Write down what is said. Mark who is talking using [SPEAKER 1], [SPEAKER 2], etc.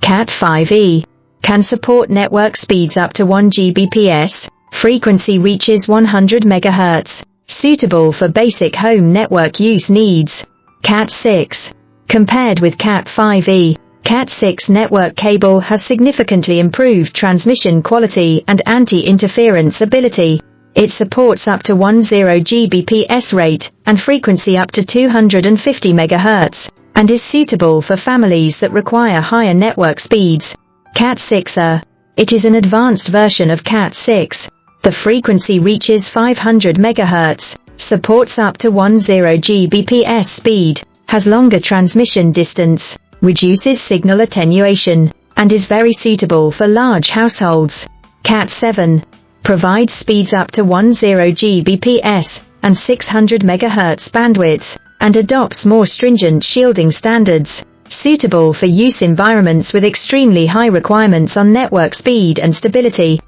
[SPEAKER 1] Cat 5e can support network speeds up to 1 Gbps, frequency reaches 100 MHz, suitable for basic home network use needs. Cat 6. Compared with Cat 5e, Cat 6 network cable has significantly improved transmission quality and anti-interference ability. It supports up to 10 Gbps rate and frequency up to 250 MHz, and is suitable for families that require higher network speeds. Cat 6a. It is an advanced version of Cat 6. The frequency reaches 500 MHz, supports up to 10 Gbps speed, has longer transmission distance, reduces signal attenuation, and is very suitable for large households. Cat 7 provides speeds up to 10 Gbps and 600 MHz bandwidth, and adopts more stringent shielding standards, suitable for use environments with extremely high requirements on network speed and stability.